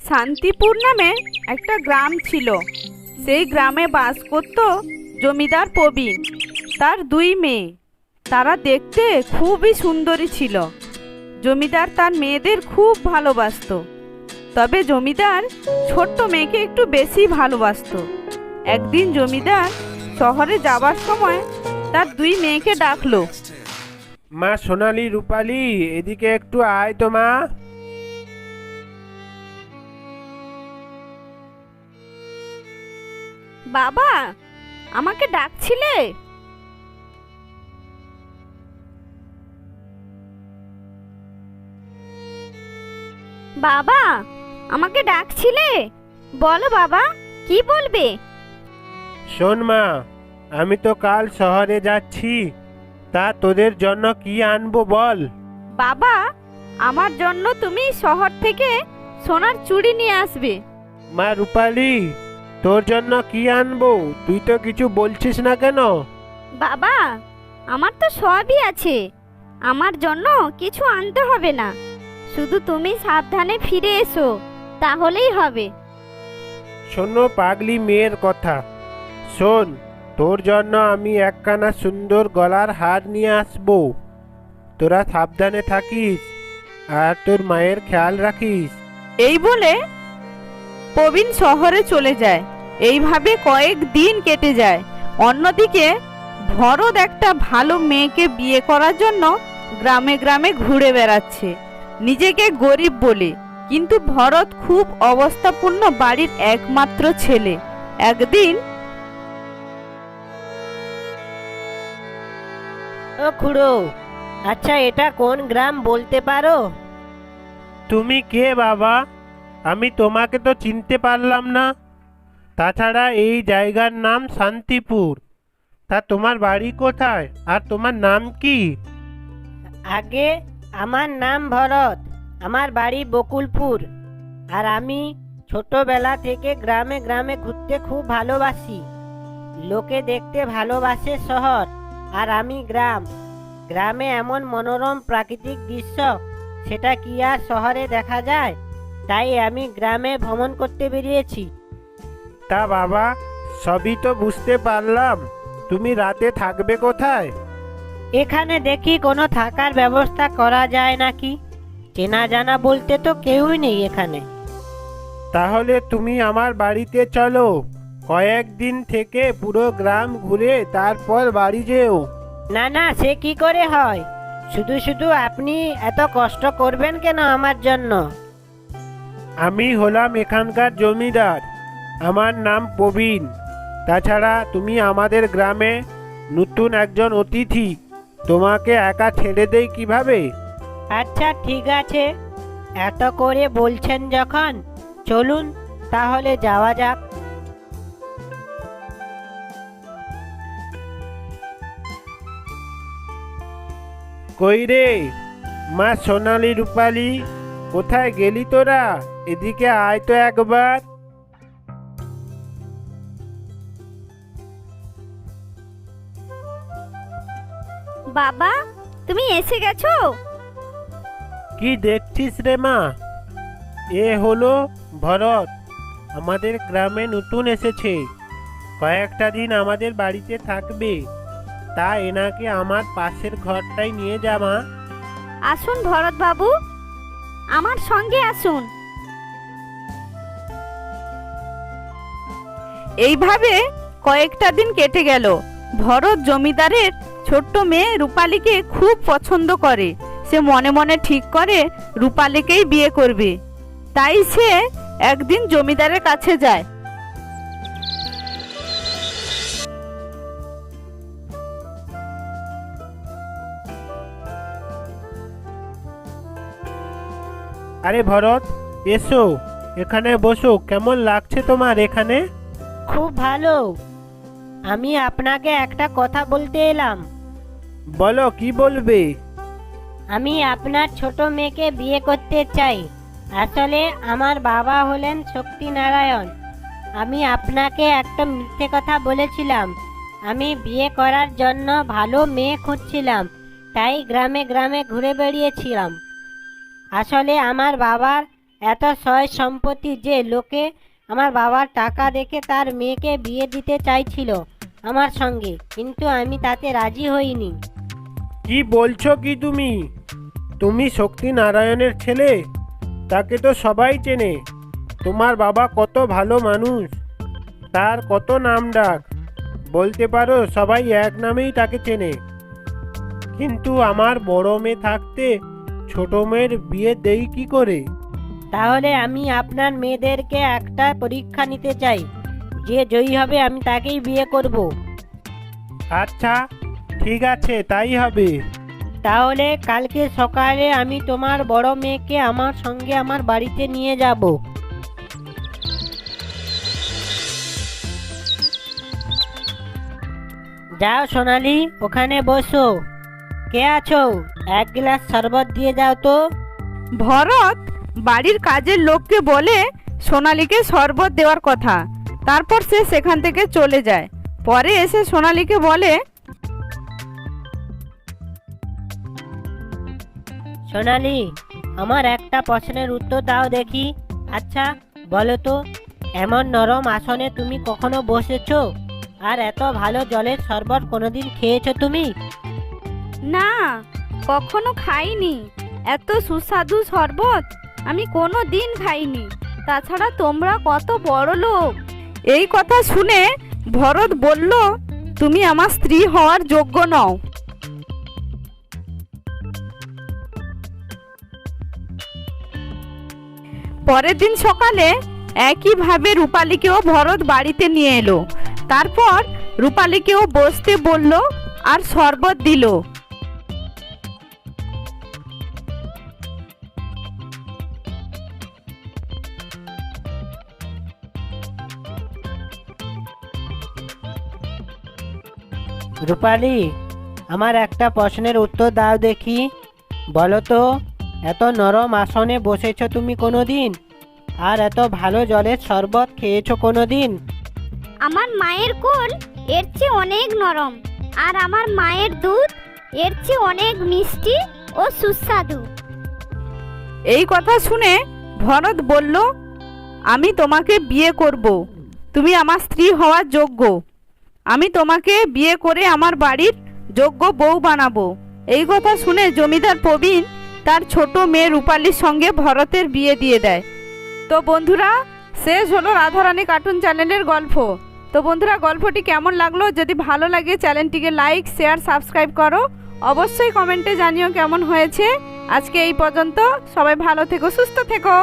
শান্তিপুর নামে একটা গ্রাম ছিল। সেই গ্রামে বাস করত জমিদার প্রবীণ, তার দুই মেয়ে। তারা দেখতে খুবই সুন্দরী ছিল। জমিদার তার মেয়েদের খুব ভালোবাসতো। তবে জমিদার ছোট্ট মেয়েকে একটু বেশি ভালোবাসতো। একদিন জমিদার শহরে যাবার সময় তার দুই মেয়েকে ডাকলো। মা সোনালি, রূপালি, এদিকে একটু আয় তো মা। বাবা, আমাকে ডাকছিলে? বাবা, আমাকে ডাকছিলে? বলো বাবা, কি বলবে? শোন মা, আমি তো কাল শহরে যাচ্ছি, তা তোদের জন্য কি আনবো বল। বাবা, আমার জন্য তুমি শহর থেকে সোনার চুড়ি নিয়ে আসবে। মা রূপালি, তোর জন্য কি আনবো? তুই তো কিছু বলছিস না কেন? বাবা, আমার তো সবই আছে, আমার জন্য কিছু আনতে হবে না। শুধু তুমি সাবধানে ফিরে এসো, তাহলেই হবে। শোনো পাগলি মেয়ের কথা, শোন, তোর জন্য আমি একখানা সুন্দর গলার হার নিয়ে আসবো। তোরা সাবধানে থাকিস আর তোর মায়ের খেয়াল রাখিস। এই বলে প্রবীণ শহরে চলে যায়। এইভাবে কয়েক দিন কেটে যায়। অন্যদিকে ভরত একটা ভালো মেয়েকে বিয়ে করার জন্য গ্রামে গ্রামে ঘুরে বেড়াচ্ছে, নিজেকে গরিব বলে। কিন্তু ভরত খুব অবস্থাপূর্ণ বাড়ির একমাত্র ছেলে। একদিন ও খুড়ো, আচ্ছা এটা কোন গ্রাম বলতে পারো? তুমি কে বাবা? আমি তোমাকে তো চিনতে পারলাম না। তাছাড়া এই জায়গার নাম শান্তিপুর। তা তোমার বাড়ি কোথায় আর তোমার নাম কি? আগে আমার নাম ভরত, আমার বাড়ি বকুলপুর। আর আমি ছোটবেলা থেকে গ্রামে গ্রামে ঘুরতে খুব ভালোবাসি। লোকে দেখতে ভালোবাসে শহর, আর আমি গ্রাম। গ্রামে এমন মনোরম প্রাকৃতিক দৃশ্য, সেটা কি আর শহরে দেখা যায়? তাই আমি গ্রামে ভ্রমণ করতে বেরিয়েছি। তা বাবা, সবই তো বুঝতে পারলাম, তুমি রাতে থাকবে কোথায়? এখানে দেখি কোনো থাকার ব্যবস্থা করা যায় নাকি। চেনা জানা বলতে তো কেউই নেই এখানে। তাহলে তুমি আমার বাড়িতে চলো, কয়েকদিন থেকে পুরো গ্রাম ঘুরে তারপর বাড়ি যেও। না না, সে কি করে হয়? শুধু শুধু আপনি এত কষ্ট করবেন কেন আমার জন্য? আমি হলাম এখানকার জমিদার, আমার নাম প্রবীণ। তাছাড়া তুমি আমাদের গ্রামে নতুন একজন অতিথি, তোমাকে একা ছেড়ে দেই কিভাবে? আচ্ছা ঠিক আছে, এত করে বলছেন যখন, চলুন তাহলে যাওয়া যাক। কই রে মা সোনালি, রূপালি, কোথায় গেলি তোরা? এদিকে আয় তো একবার। বাবা, তুমি এসে গেছো? কি দেখছিস রে মা? এ হলো ভরত, আমাদের গ্রামে নতুন এসেছে। কয়েকটা দিন আমাদের বাড়িতে থাকবে। তা এনাকে আমার পাশের ঘরটায় নিয়ে যা মা। আসুন ভরত বাবু, আমার সঙ্গে আসুন। এইভাবে কয়েকটা দিন কেটে গেল। ভরত জমিদারের ছোট্ট মেয়ে রূপালীকে খুব পছন্দ করে। সে মনে মনে ঠিক করে রূপালীকেই বিয়ে করবে। তাই সে একদিন জমিদারের কাছে যায়। আরে ভরত, এসো, এখানে বসো। কেমন লাগছে তোমার এখানে? খুব ভালো। আমি আপনাকে একটা কথা বলতে এলাম। বলো, কি বলবে? আমি আপনার ছোট মেয়েকে বিয়ে করতে চাই। আসলে আমার বাবা হলেন শক্তিনারায়ণ। আমি আপনাকে একটা মিথ্যে কথা বলেছিলাম। আমি বিয়ে করার জন্য ভালো মেয়ে খুঁজছিলাম, তাই গ্রামে গ্রামে ঘুরে বেড়িয়েছিলাম। আসলে আমার বাবার এত সয় সম্পত্তি যে লোকে আমার বাবার টাকা দেখে তার মেয়েকে বিয়ে দিতে চাইছিল আমার সঙ্গে, কিন্তু আমি তাতে রাজি হইনি। কি বলছো কি তুমি? তুমি শক্তি নারায়ণের ছেলে, তাকে তো সবাই চেনে। তোমার বাবা কত ভালো মানুষ, তার কত নাম ডাক, বলতে পারো সবাই এক নামেই তাকে চেনে। কিন্তু আমার বড় মেয়ে থাকতে ছোট মেয়ের বিয়ে দেই কি করে? তাহলে আমি আপনার মেয়েদেরকে একটা পরীক্ষা নিতে চাই, যে জয়ী হবে আমি তাকেই বিয়ে করব। আচ্ছা ঠিক আছে, তাই হবে। তাহলে কালকে সকালে আমি তোমার বড় মেয়েকে আমার সঙ্গে আমার বাড়িতে নিয়ে যাব। যাও সোনালি, ওখানে বসো। কে আছো? এক গ্লাস শরবত দিয়ে যাও তো। ভরত বাড়ির কাজের লোককে বলে সোনালীকে শরবত দেওয়ার কথা। তারপর সে সেখান থেকে চলে যায়। পরে এসে সোনালীকে বলে, সোনালি, আমার একটা প্রশ্নের উত্তর দাও দেখি। আচ্ছা বলো তো, এমন নরম আসনে তুমি কখনো বসেছো? আর এত ভালো জলের শরবত কোনোদিন খেয়েছো তুমি? না, কখনো খাইনি। এত সুস্বাদু শরবত আমি কোনো দিন খাইনি। তাছাড়া তোমরা কত বড় লোক। এই কথা শুনে ভরত বলল, তুমি আমার স্ত্রী হওয়ার যোগ্য নও। পরের দিন সকালে একইভাবে রূপালীকেও ভরত বাড়িতে নিয়ে এলো। তারপর রূপালীকেও বসতে বলল আর শরবত দিল। রূপালি, আমার একটা প্রশ্নের উত্তর দাও দেখি। বলো তো, এত নরম আসনে বসেছো তুমি কোনোদিন? আর এত ভালো জলের শরবত খেয়েছো কোনোদিন? আমার মায়ের কোল এর চেয়ে অনেক নরম, আর আমার মায়ের দুধ এর চেয়ে অনেক মিষ্টি ও সুস্বাদু। এই কথা শুনে ভরত বলল, আমি তোমাকে বিয়ে করব। তুমি আমার স্ত্রী হওয়ার যোগ্য। আমি তোমাকে বিয়ে করে আমার বাড়ির যোগ্য বউ বানাবো। এই কথা শুনে জমিদার প্রবীণ তার ছোট মেয়ে রূপালীর সঙ্গে ভরতের বিয়ে দিয়ে দেয়। তো বন্ধুরা, শেষ হলো রাধারানী কার্টুন চ্যানেলের গল্প। তো বন্ধুরা, গল্পটি কেমন লাগলো? যদি ভালো লাগে চ্যানেলটিকে লাইক, শেয়ার, সাবস্ক্রাইব করো। অবশ্যই কমেন্টে জানিও কেমন হয়েছে। আজকে এই পর্যন্ত। সবাই ভালো থেকো, সুস্থ থেকো।